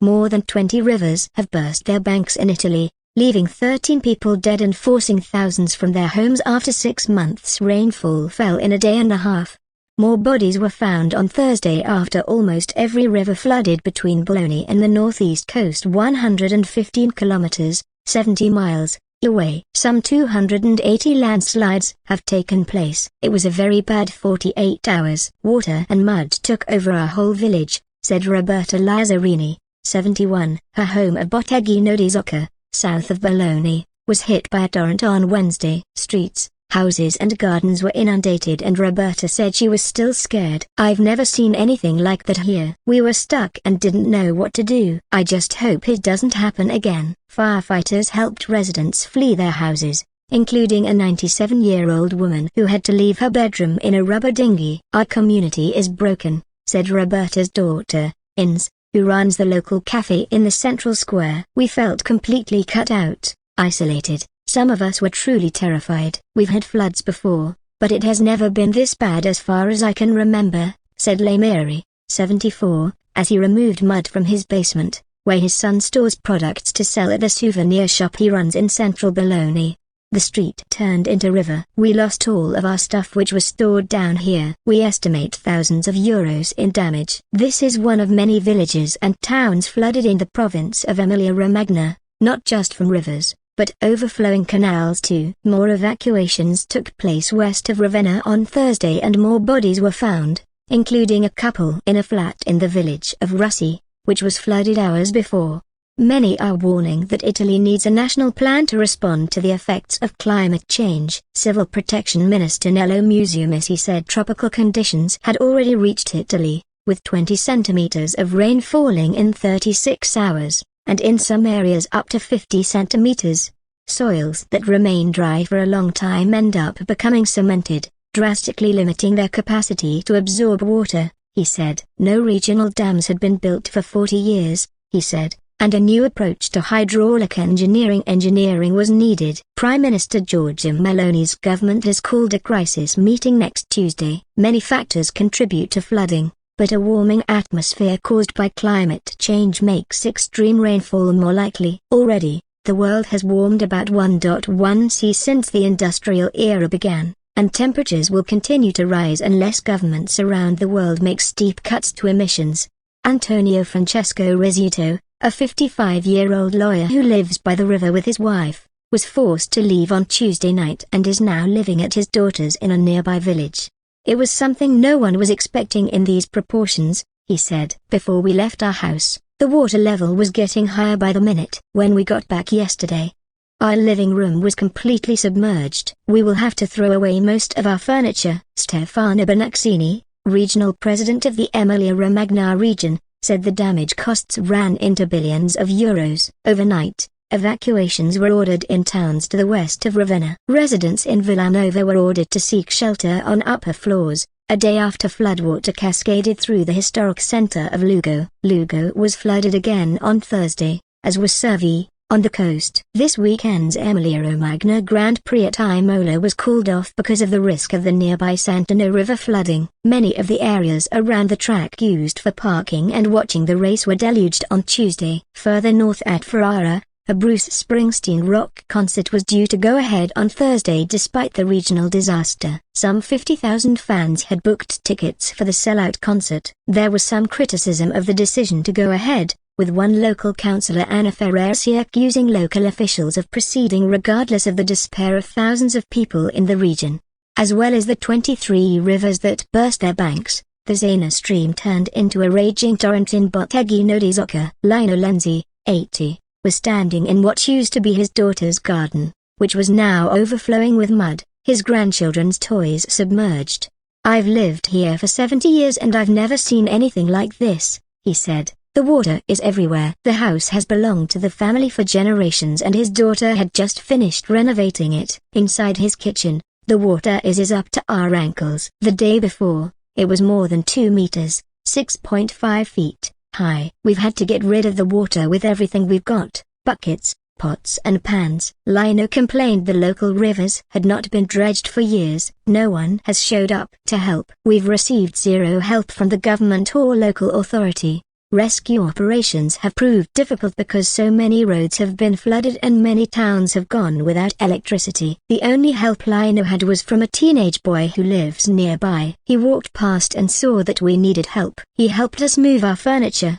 More than 20 rivers have burst their banks in Italy, leaving 13 people dead and forcing thousands from their homes after 6 months' rainfall fell in a day and a half. More bodies were found on Thursday after almost every river flooded between Bologna and the northeast coast 115 kilometers, 70 miles, away. Some 280 landslides have taken place. It was a very bad 48 hours. Water and mud took over our whole village, said Roberta Lazzarini, 71. Her home at Botteghino di Zocca, south of Bologna, was hit by a torrent on Wednesday. Streets, houses and gardens were inundated and Roberta said she was still scared. "I've never seen anything like that here. We were stuck and didn't know what to do. I just hope it doesn't happen again." Firefighters helped residents flee their houses, including a 97-year-old woman who had to leave her bedroom in a rubber dinghy. "Our community is broken," said Roberta's daughter, Ins, who runs the local cafe in the central square. "We felt completely cut out, isolated. Some of us were truly terrified. We've had floods before, but it has never been this bad as far as I can remember," said Mary, 74, as he removed mud from his basement, where his son stores products to sell at the souvenir shop he runs in central Bologna. "The street turned into river. We lost all of our stuff which was stored down here. We estimate thousands of euros in damage." This is one of many villages and towns flooded in the province of Emilia-Romagna, not just from rivers, but overflowing canals too. More evacuations took place west of Ravenna on Thursday and more bodies were found, including a couple in a flat in the village of Russi, which was flooded hours before. Many are warning that Italy needs a national plan to respond to the effects of climate change. Civil Protection Minister Nello Musumeci said tropical conditions had already reached Italy, with 20 centimeters of rain falling in 36 hours, and in some areas up to 50 centimeters. Soils that remain dry for a long time end up becoming cemented, drastically limiting their capacity to absorb water, he said. No regional dams had been built for 40 years, he said, and a new approach to hydraulic engineering was needed. Prime Minister Giorgia Meloni's government has called a crisis meeting next Tuesday. Many factors contribute to flooding, but a warming atmosphere caused by climate change makes extreme rainfall more likely. Already, the world has warmed about 1.1 C since the industrial era began, and temperatures will continue to rise unless governments around the world make steep cuts to emissions. Antonio Francesco Rizzuto, a 55-year-old lawyer who lives by the river with his wife, was forced to leave on Tuesday night and is now living at his daughter's in a nearby village. "It was something no one was expecting in these proportions," he said. "Before we left our house, the water level was getting higher by the minute. When we got back yesterday, our living room was completely submerged. We will have to throw away most of our furniture." Stefano Bonaccini, regional president of the Emilia-Romagna region, said the damage costs ran into billions of euros. Overnight, evacuations were ordered in towns to the west of Ravenna. Residents in Villanova were ordered to seek shelter on upper floors, a day after floodwater cascaded through the historic center of Lugo. Lugo was flooded again on Thursday, as was Cervi, on the coast. This weekend's Emilia-Romagna Grand Prix at Imola was called off because of the risk of the nearby Sant'Anna River flooding. Many of the areas around the track used for parking and watching the race were deluged on Tuesday. Further north at Ferrara, a Bruce Springsteen rock concert was due to go ahead on Thursday despite the regional disaster. Some 50,000 fans had booked tickets for the sellout concert. There was some criticism of the decision to go ahead, with one local councillor Anna Ferraresi accusing local officials of proceeding regardless of the despair of thousands of people in the region. As well as the 23 rivers that burst their banks, the Zena stream turned into a raging torrent in Botteghino di Zocca. Lino Lenzi, 80, was standing in what used to be his daughter's garden, which was now overflowing with mud, his grandchildren's toys submerged. "I've lived here for 70 years and I've never seen anything like this," he said. "The water is everywhere." The house has belonged to the family for generations and his daughter had just finished renovating it. Inside his kitchen, the water is up to our ankles. The day before, it was more than 2 meters, 6.5 feet, high. "We've had to get rid of the water with everything we've got, buckets, pots and pans." Lino complained the local rivers had not been dredged for years. "No one has showed up to help. We've received zero help from the government or local authority. Rescue operations have proved difficult because so many roads have been flooded and many towns have gone without electricity. The only help I had was from a teenage boy who lives nearby. He walked past and saw that we needed help. He helped us move our furniture,